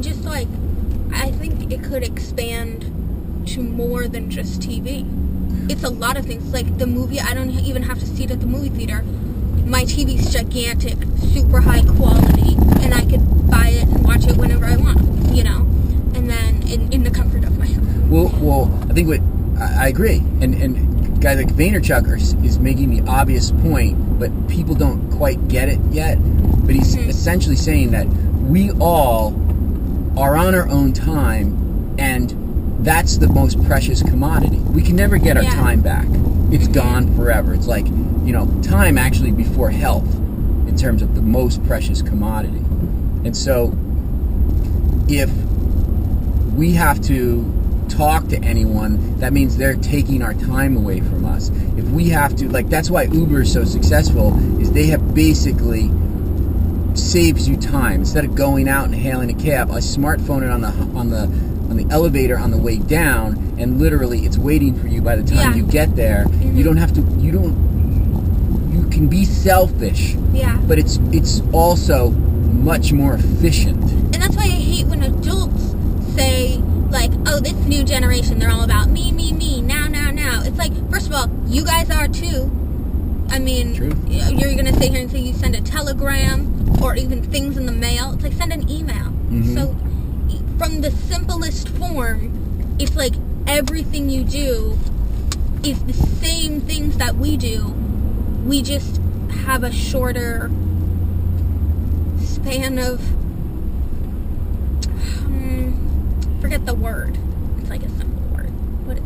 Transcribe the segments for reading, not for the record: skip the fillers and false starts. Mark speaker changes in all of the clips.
Speaker 1: And just like, I think it could expand to more than just TV. It's a lot of things. Like the movie, I don't even have to see it at the movie theater. My TV's gigantic, super high quality, and I could buy it and watch it whenever I want, you know? And then in the comfort of my home.
Speaker 2: Well, I think I agree. And guys like Vaynerchuk is making the obvious point, but people don't quite get it yet. But he's essentially saying that we all are on our own time, and that's the most precious commodity. We can never get our time back. It's gone forever. It's like, you know, time actually before health in terms of the most precious commodity. And so if we have to talk to anyone, that means they're taking our time away from us. If we have to, like, that's why Uber is so successful, is they have basically saves you time. Instead of going out and hailing a cab, I smartphone it on the elevator on the way down, and literally it's waiting for you by the time you get there. You don't have to, you can be selfish, but it's also much more efficient.
Speaker 1: And that's why I hate when adults say, like, oh, this new generation, they're all about me, now. It's like, first of all, you guys are too. I mean, you're going to sit here and say you send a telegram or even things in the mail. It's like, send an email. So from the simplest form, it's like everything you do is the same things that we do. We just have a shorter span of, forget the word. It's like a simple word. What is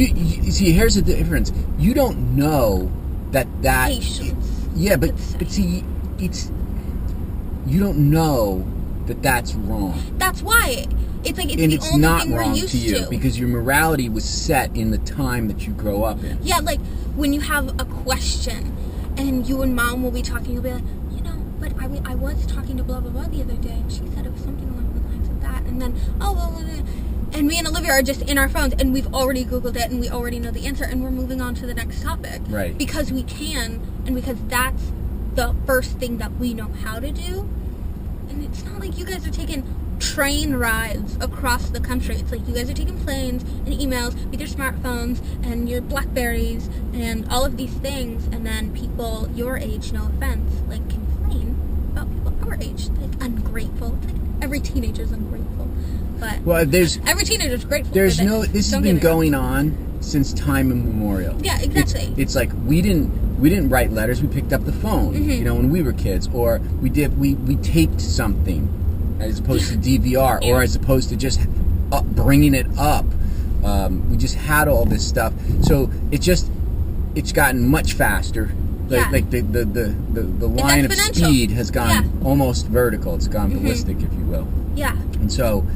Speaker 1: it?
Speaker 2: You see, here's the difference. You don't know that
Speaker 1: patience.
Speaker 2: Yeah, but see, you don't know that that's wrong.
Speaker 1: That's why it's like
Speaker 2: and
Speaker 1: the
Speaker 2: it's
Speaker 1: only
Speaker 2: not
Speaker 1: thing
Speaker 2: wrong
Speaker 1: we're used
Speaker 2: to you because your morality was set in the time that you grow up in.
Speaker 1: Yeah, like when you have a question and you and mom will be talking, you'll be like, you know, but I was talking to blah blah blah the other day, and she said it was something along the lines of that, and then and me and Olivia are just in our phones, and we've already Googled it, and we already know the answer, and we're moving on to the next topic.
Speaker 2: Right.
Speaker 1: Because we can, and because that's the first thing that we know how to do. And it's not like you guys are taking train rides across the country. It's like you guys are taking planes and emails with your smartphones and your Blackberries and all of these things, and then people your age, no offense, like complain about people our age, like ungrateful. It's like every teenager's ungrateful. But every teenager's grateful.
Speaker 2: This has been going on since time immemorial.
Speaker 1: Yeah, exactly.
Speaker 2: It's like we didn't write letters. We picked up the phone, you know, when we were kids, or we taped something as opposed to DVR, or as opposed to just bringing it up. We just had all this stuff, so it's gotten much faster. Like the line of speed has gone almost vertical. It's gone ballistic, if you will. Yeah. And so,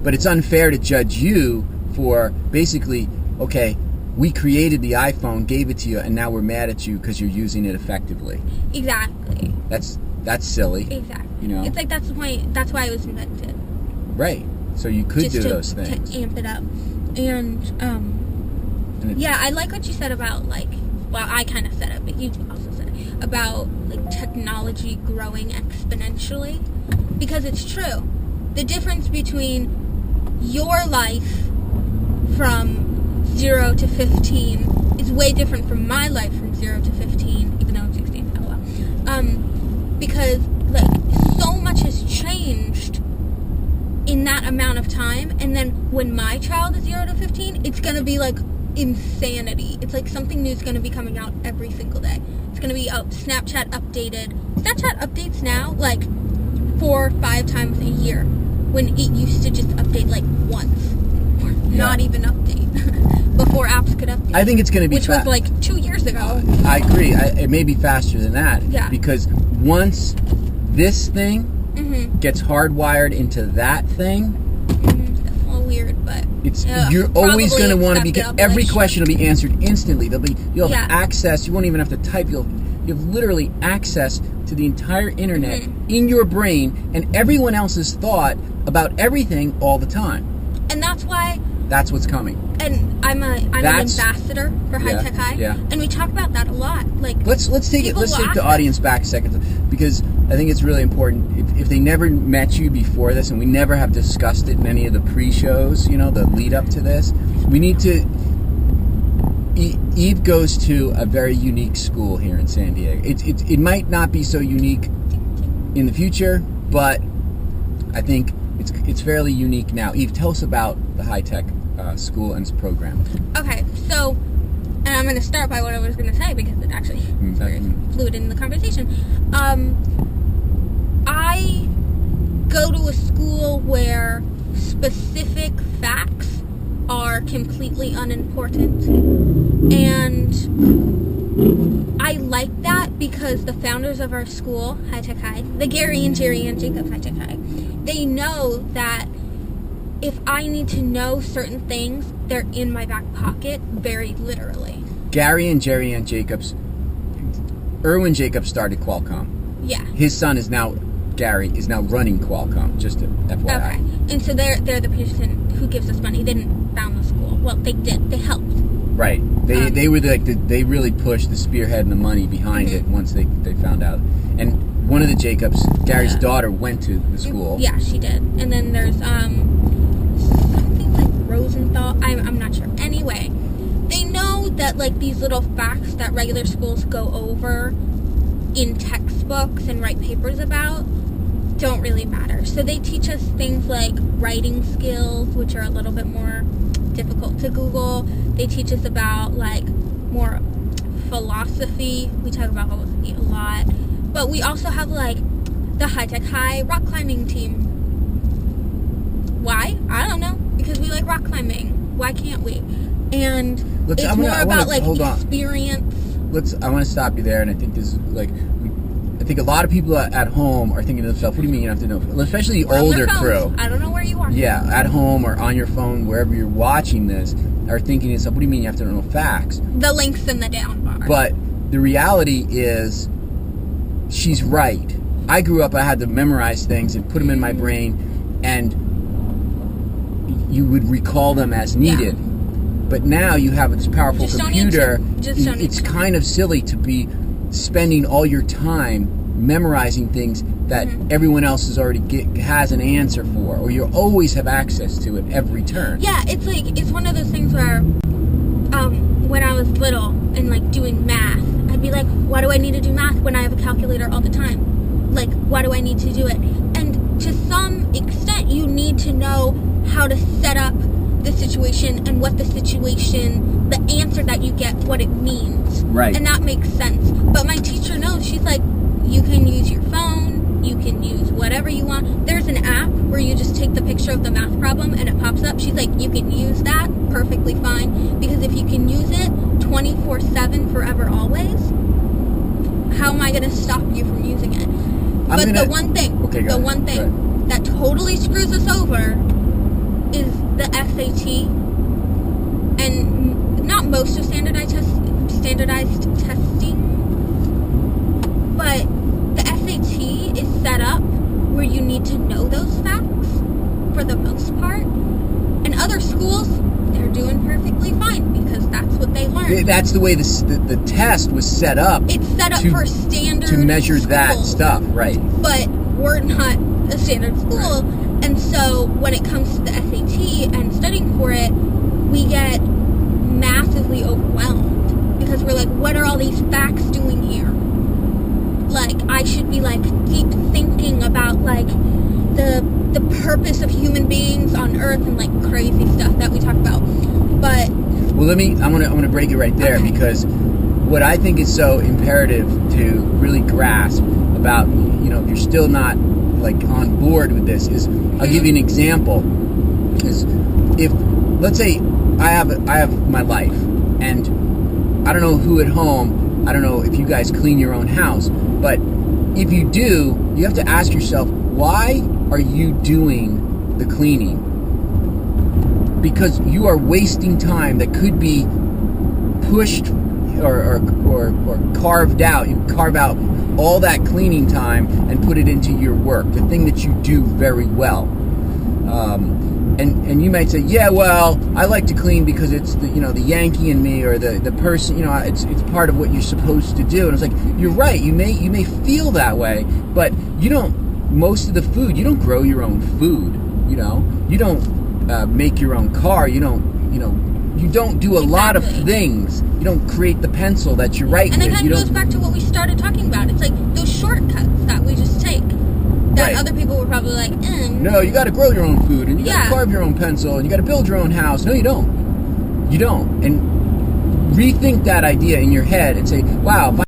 Speaker 2: but it's unfair to judge you for basically, okay, we created the iPhone, gave it to you, and now we're mad at you because you're using it effectively. Exactly. That's silly. Exactly. You know, it's like that's the point. That's why it was invented. Right. So you could just do those things
Speaker 1: to amp it up, and yeah, I like what you said about like. Well, I kind of said it, but you also said it about like technology growing exponentially, because it's true. The difference between your life from 0 to 15 is way different from my life from 0 to 15, even though I'm 16. Oh well. Because like so much has changed in that amount of time, and then when my child is 0 to 15, it's gonna be like insanity. It's like something new is going to be coming out every single day. It's going to be Snapchat updated. Snapchat updates now like 4 or 5 times a year, when it used to just update like once, or not even update before apps could update.
Speaker 2: I think it's going to be
Speaker 1: which was like 2 years ago.
Speaker 2: I agree. It may be faster than that. Yeah. Because once this thing gets hardwired into that thing,
Speaker 1: that's all weird, but
Speaker 2: you're always going to want to be. Every question will be answered instantly. You'll have access. You won't even have to type. You have literally access to the entire internet in your brain and everyone else's thought about everything all the time.
Speaker 1: And that's why.
Speaker 2: That's what's coming.
Speaker 1: And I'm an ambassador for High Tech High. Yeah. And we talk about that a lot. Like, let's
Speaker 2: take the audience back a second, because I think it's really important. If they never met you before this, and we never have discussed it in any of the pre-shows, the lead up to this, we need to. Eve goes to a very unique school here in San Diego. It might not be so unique in the future, but I think it's fairly unique now. Eve, tell us about the high-tech school and its program.
Speaker 1: Okay, so, and I'm going to start by what I was going to say because it actually is very fluid in the conversation. I go to a school where specific facts are completely unimportant, and I like that because the founders of our school, High Tech High, the Gary and Jerry Ann Jacobs High Tech High, they know that if I need to know certain things, they're in my back pocket, very literally.
Speaker 2: Gary and Jerry Ann Jacobs, Irwin Jacobs started Qualcomm.
Speaker 1: Yeah.
Speaker 2: His son is now, Gary, is now running Qualcomm, just to FYI.
Speaker 1: Okay. And so they're the person who gives us money. They didn't found the school. Well, they did. They helped.
Speaker 2: Right. They were they really pushed the spearhead and the money behind it once they found out. And one of the Jacobs, Gary's daughter, went to the school.
Speaker 1: Yeah, she did. And then there's something like Rosenthal. I'm not sure. Anyway, they know that like these little facts that regular schools go over in textbooks and write papers about don't really matter. So they teach us things like writing skills, which are a little bit more difficult to Google. They teach us about like more philosophy. We talk about philosophy a lot. But we also have like the High Tech High rock climbing team. Why? I don't know. Because we like rock climbing. Why can't we? And it's more about like experience.
Speaker 2: I want to stop you there, and I think this is like, I think a lot of people at home are thinking to themselves, what do you mean you have to know? Especially the older crew.
Speaker 1: I don't know where you are.
Speaker 2: Yeah, at home or on your phone, wherever you're watching this, are thinking to yourself, what do you mean you have to know facts?
Speaker 1: The links in the down bar.
Speaker 2: But the reality is, she's right. I grew up, I had to memorize things and put them in my brain, and you would recall them as needed. Yeah. But now you have this powerful computer. It's kind of silly to be spending all your time memorizing things that everyone else has an answer for, or you always have access to it every turn.
Speaker 1: Yeah, it's one of those things where when I was little and like doing math, I'd be like, why do I need to do math when I have a calculator all the time? Like, why do I need to do it? And to some extent, you need to know how to set up the situation and what the answer that you get, what it means.
Speaker 2: Right.
Speaker 1: And that makes sense. But my teacher knows. She's like, you can use your phone, you can use whatever you want. There's an app where you just take the picture of the math problem and it pops up. She's like, you can use that perfectly fine, because if you can use it 24/7 forever always, how am I going to stop you from using it? The one thing that totally screws us over is the SAT, and not most of standardized testing, but the SAT is set up where you need to know those facts for the most part, and other schools, they're doing perfectly fine because that's what they learned.
Speaker 2: That's the way the test was set up.
Speaker 1: It's set up for standard
Speaker 2: to measure
Speaker 1: schools,
Speaker 2: that stuff, right?
Speaker 1: But we're not a standard school.
Speaker 2: Right.
Speaker 1: And so when it comes to the SAT and studying for it, we get massively overwhelmed because we're like, what are all these facts doing here? Like, I should be like deep thinking about like the purpose of human beings on Earth and like crazy stuff that we talk about. But
Speaker 2: well, I'm gonna break it right there, because what I think is so imperative to really grasp about, if you're still not like on board with this, is I'll give you an example. Is if, let's say I have my life, and I don't know who at home, I don't know if you guys clean your own house, but if you do, you have to ask yourself, why are you doing the cleaning? Because you are wasting time that could be pushed or carved out. You carve out all that cleaning time and put it into your work, the thing that you do very well. And you might say, yeah, well, I like to clean because it's the Yankee in me, or the person, it's part of what you're supposed to do. And it's like, you're right. You may feel that way, but you don't. Most of the food, you don't grow your own food. You don't make your own car. You don't do a lot of things. You don't create the pencil that you write with.
Speaker 1: And it kind of goes back to what we started talking about. It's like those shortcuts that we just take. That other people were probably like,
Speaker 2: no, you got to grow your own food, and you got to carve your own pencil, and you got to build your own house. No, you don't. You don't. And rethink that idea in your head and say, wow.